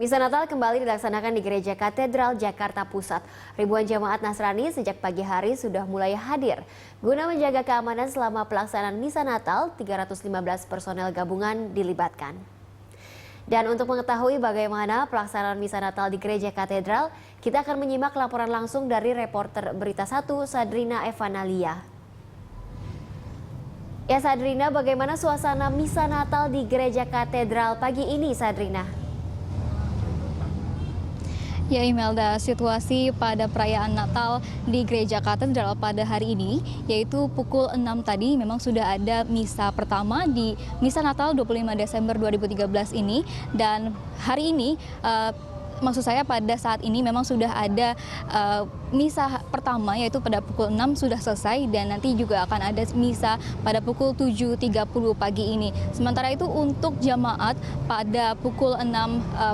Misa Natal kembali dilaksanakan di Gereja Katedral Jakarta Pusat. Ribuan jemaat Nasrani sejak pagi hari sudah mulai hadir. Guna menjaga keamanan selama pelaksanaan Misa Natal, 315 personel gabungan dilibatkan. Dan untuk mengetahui bagaimana pelaksanaan Misa Natal di Gereja Katedral, kita akan menyimak laporan langsung dari reporter Berita 1 Sadrina Evanalia. Ya Sadrina, bagaimana suasana Misa Natal di Gereja Katedral pagi ini, Sadrina? Ya Imelda, situasi pada perayaan Natal di Gereja Katedral pada hari ini, yaitu pukul 6 tadi memang sudah ada misa pertama di Misa Natal 25 Desember 2013 ini. Dan hari ini, maksud saya pada saat ini memang sudah ada misa pertama yaitu pada pukul 6 sudah selesai, dan nanti juga akan ada misa pada pukul 7.30 pagi ini. Sementara itu untuk jamaat pada pukul 6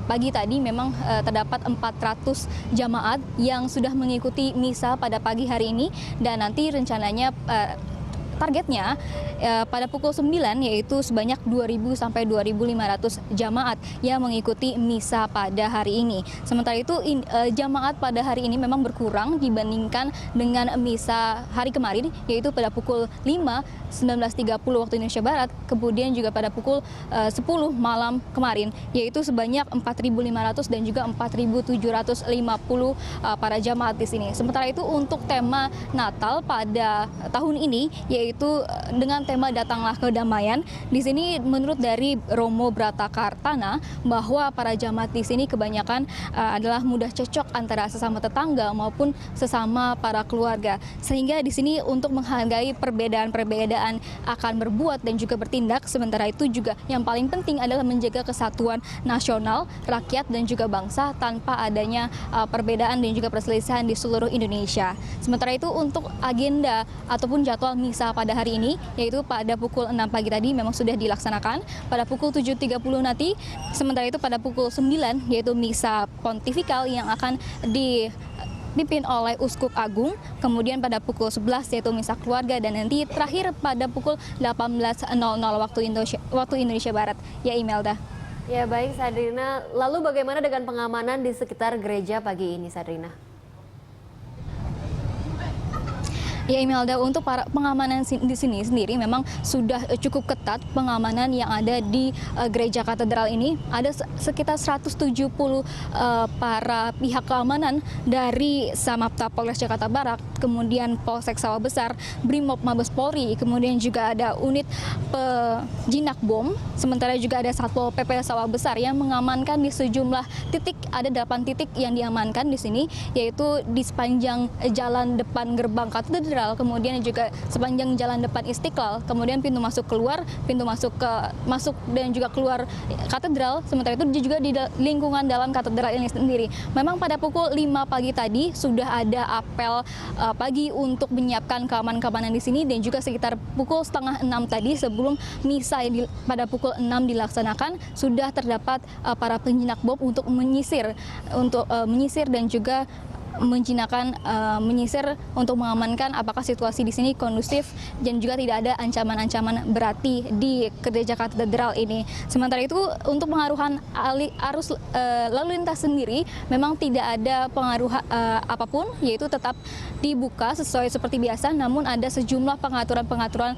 pagi tadi memang terdapat 400 jamaat yang sudah mengikuti misa pada pagi hari ini, dan nanti rencananya targetnya pada pukul 9 yaitu sebanyak 2.000 sampai 2.500 jamaat yang mengikuti misa pada hari ini. Sementara itu jamaat pada hari ini memang berkurang dibandingkan dengan misa hari kemarin, yaitu pada pukul 19.30 waktu Indonesia Barat, kemudian juga pada pukul 10 malam kemarin, yaitu sebanyak 4.500 dan juga 4.750 para jamaat di sini. Sementara itu untuk tema Natal pada tahun ini yaitu dengan tema Datanglah Kedamaian. Di sini menurut dari Romo Bratakartana bahwa para jamaat di sini kebanyakan adalah mudah cocok antara sesama tetangga maupun sesama para keluarga. Sehingga di sini untuk menghargai perbedaan-perbedaan akan berbuat dan juga bertindak. Sementara itu juga yang paling penting adalah menjaga kesatuan nasional, rakyat dan juga bangsa tanpa adanya perbedaan dan juga perselisihan di seluruh Indonesia. Sementara itu untuk agenda ataupun jadwal misa pada hari ini, yaitu pada pukul 6 pagi tadi memang sudah dilaksanakan pada pukul 7.30 nanti. Sementara itu pada pukul 9 yaitu misa pontifikal yang akan dipimpin oleh Uskup Agung, kemudian pada pukul 11 yaitu misa keluarga, dan nanti terakhir pada pukul 18.00 waktu Indonesia Barat. Ya Imelda. Ya baik Sadrina, lalu bagaimana dengan pengamanan di sekitar gereja pagi ini, Sadrina? Ya Imelda, untuk para pengamanan di sini sendiri memang sudah cukup ketat pengamanan yang ada di Gereja Katedral ini. Ada sekitar 170 para pihak keamanan dari Samapta Polres Jakarta Barat, kemudian Polsek Sawah Besar, Brimob Mabes Polri, kemudian juga ada unit Jinak Bom, sementara juga ada Satpol PP Sawah Besar yang mengamankan di sejumlah titik. Ada 8 titik yang diamankan di sini, yaitu di sepanjang jalan depan gerbang katedral, kemudian juga sepanjang jalan depan Istiqlal, kemudian pintu masuk keluar, pintu masuk dan juga keluar katedral. Sementara itu juga di lingkungan dalam katedral ini sendiri. Memang pada pukul 5 pagi tadi sudah ada apel pagi untuk menyiapkan keamanan di sini, dan juga sekitar pukul setengah 6 tadi sebelum misa pada pukul 6 dilaksanakan sudah terdapat para penjinak bom untuk menyisir dan juga menyisir untuk mengamankan apakah situasi di sini kondusif dan juga tidak ada ancaman-ancaman berarti di Gereja Katedral ini. Sementara itu untuk pengaruhan arus lalu lintas sendiri memang tidak ada pengaruh apapun, yaitu tetap dibuka sesuai seperti biasa, namun ada sejumlah pengaturan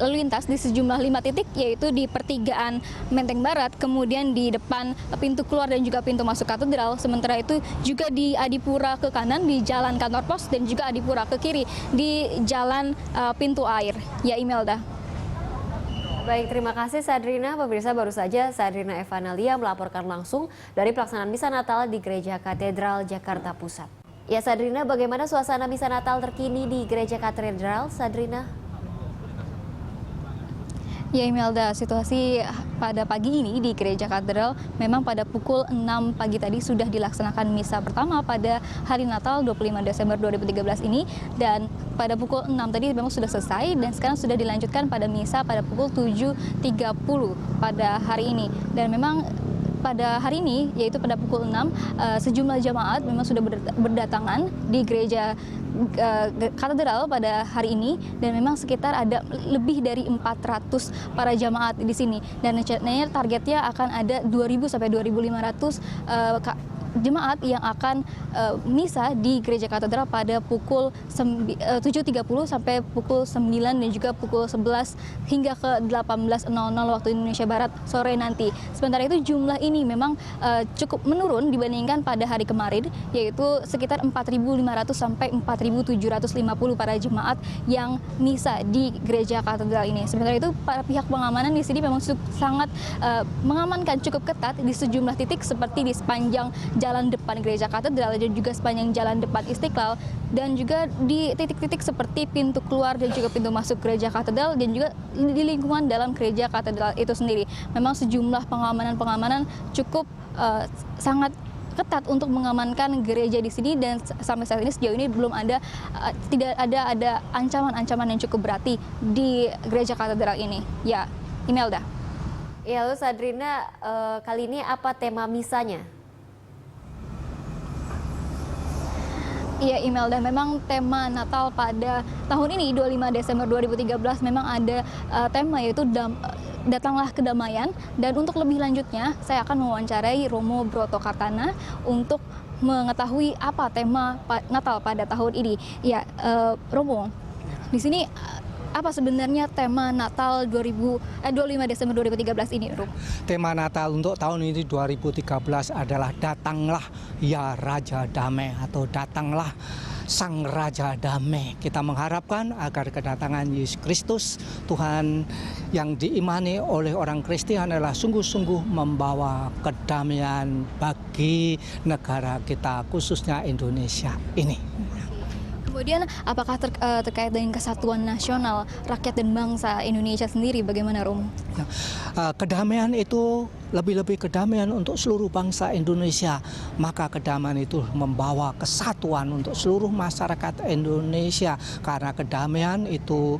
lalu lintas di sejumlah 5 titik, yaitu di pertigaan Menteng Barat, kemudian di depan pintu keluar dan juga pintu masuk katedral. Sementara itu juga di Adipura ke kanan di Jalan Kantor Pos, dan juga Adipura ke kiri di Jalan Pintu Air. Ya Imelda. Baik, terima kasih Sadrina. Pemirsa, baru saja Sadrina Evanalia melaporkan langsung dari pelaksanaan Misa Natal di Gereja Katedral Jakarta Pusat. Ya Sadrina, bagaimana suasana Misa Natal terkini di Gereja Katedral, Sadrina? Ya Imelda, situasi pada pagi ini di Gereja Katedral memang pada pukul 6 pagi tadi sudah dilaksanakan misa pertama pada hari Natal 25 Desember 2013 ini, dan pada pukul 6 tadi memang sudah selesai, dan sekarang sudah dilanjutkan pada misa pada pukul 7.30 pada hari ini. Dan memang pada hari ini, yaitu pada pukul 6, sejumlah jemaat memang sudah berdatangan di gereja katedral pada hari ini, dan memang sekitar ada lebih dari 400 para jemaat di sini, dan rencananya targetnya akan ada 2.000 sampai 2.500 jemaat yang akan misa di gereja katedral pada pukul 7.30 sampai pukul 9 dan juga pukul 11 hingga ke 18.00 waktu Indonesia Barat sore nanti. Sementara itu jumlah ini memang cukup menurun dibandingkan pada hari kemarin, yaitu sekitar 4.500 sampai 4.750 para jemaat yang misa di gereja katedral ini. Sementara itu para pihak pengamanan di sini memang sangat mengamankan cukup ketat di sejumlah titik seperti di sepanjang jalan depan gereja katedral dan juga sepanjang jalan depan Istiqlal, dan juga di titik-titik seperti pintu keluar dan juga pintu masuk gereja katedral, dan juga di lingkungan dalam gereja katedral itu sendiri. Memang sejumlah pengamanan cukup sangat ketat untuk mengamankan gereja di sini, dan sampai saat ini sejauh ini belum ada tidak ada ancaman-ancaman yang cukup berarti di gereja katedral ini. Ya, Imelda. Ya, lalu Sadrina, kali ini apa tema misanya? Iya, Imelda, memang tema Natal pada tahun ini 25 Desember 2013 memang ada tema, yaitu Datanglah Kedamaian. Dan untuk lebih lanjutnya saya akan mewawancarai Romo Brotokartana untuk mengetahui apa tema Natal pada tahun ini. Ya, Romo, di sini apa sebenarnya tema Natal 25 Desember 2013 ini, Romo? Tema Natal untuk tahun ini 2013 adalah Datanglah Ya Raja Damai, atau Datanglah Sang Raja Damai. Kita mengharapkan agar kedatangan Yesus Kristus, Tuhan yang diimani oleh orang Kristen, adalah sungguh-sungguh membawa kedamaian bagi negara kita, khususnya Indonesia ini. Kemudian apakah terkait dengan kesatuan nasional rakyat dan bangsa Indonesia sendiri, bagaimana, Romo? Kedamaian itu lebih-lebih kedamaian untuk seluruh bangsa Indonesia. Maka kedamaian itu membawa kesatuan untuk seluruh masyarakat Indonesia, karena kedamaian itu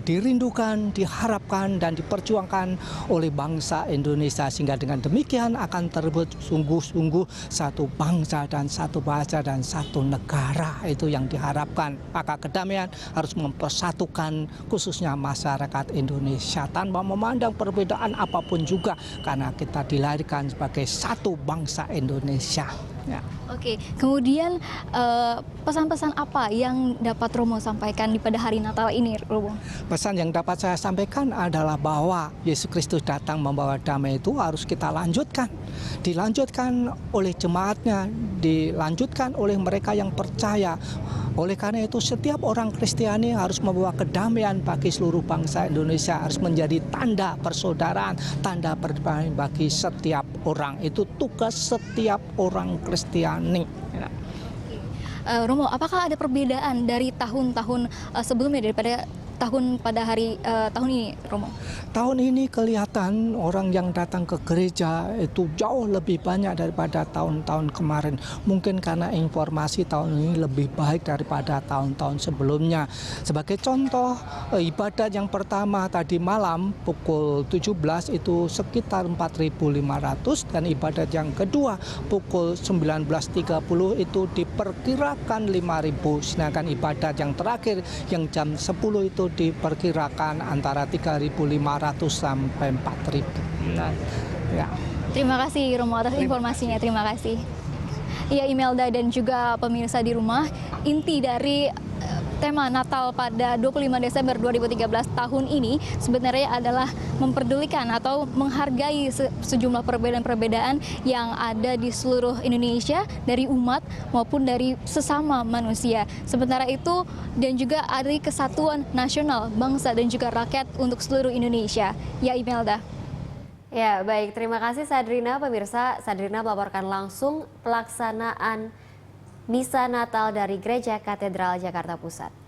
dirindukan, diharapkan, dan diperjuangkan oleh bangsa Indonesia, sehingga dengan demikian akan terwujud sungguh-sungguh satu bangsa dan satu bahasa dan satu negara. Itu yang diharapkan. Maka kedamaian harus mempersatukan khususnya masyarakat Indonesia tanpa memandang perbedaan apapun juga, karena kita dilahirkan sebagai satu bangsa Indonesia. Ya. Oke, kemudian pesan-pesan apa yang dapat Romo sampaikan pada hari Natal ini, Romo? Pesan yang dapat saya sampaikan adalah bahwa Yesus Kristus datang membawa damai itu harus kita lanjutkan. Dilanjutkan oleh jemaatnya, dilanjutkan oleh mereka yang percaya. Oleh karena itu setiap orang Kristiani harus membawa kedamaian bagi seluruh bangsa Indonesia, harus menjadi tanda persaudaraan, tanda perdamaian bagi setiap orang. Itu tugas setiap orang Kristiani. Romo, apakah ada perbedaan dari tahun-tahun sebelumnya daripada pada hari tahun ini, Romo? Tahun ini kelihatan orang yang datang ke gereja itu jauh lebih banyak daripada tahun-tahun kemarin. Mungkin karena informasi tahun ini lebih baik daripada tahun-tahun sebelumnya. Sebagai contoh, ibadat yang pertama tadi malam pukul 17 itu sekitar 4.500, dan ibadat yang kedua pukul 19.30 itu diperkirakan 5.000. Sedangkan ibadat yang terakhir yang jam 10 itu diperkirakan antara 3.500 sampai 4.000. Ya. Terima kasih, Romo, atas informasinya. Terima kasih. Iya, Imelda dan juga pemirsa di rumah, inti dari tema Natal pada 25 Desember 2013 tahun ini sebenarnya adalah memperdulikan atau menghargai sejumlah perbedaan-perbedaan yang ada di seluruh Indonesia, dari umat maupun dari sesama manusia. Sementara itu, dan juga ada kesatuan nasional bangsa dan juga rakyat untuk seluruh Indonesia. Ya, Imelda. Ya, baik. Terima kasih Sadrina. Pemirsa, Sadrina melaporkan langsung pelaksanaan Misa Natal dari Gereja Katedral Jakarta Pusat.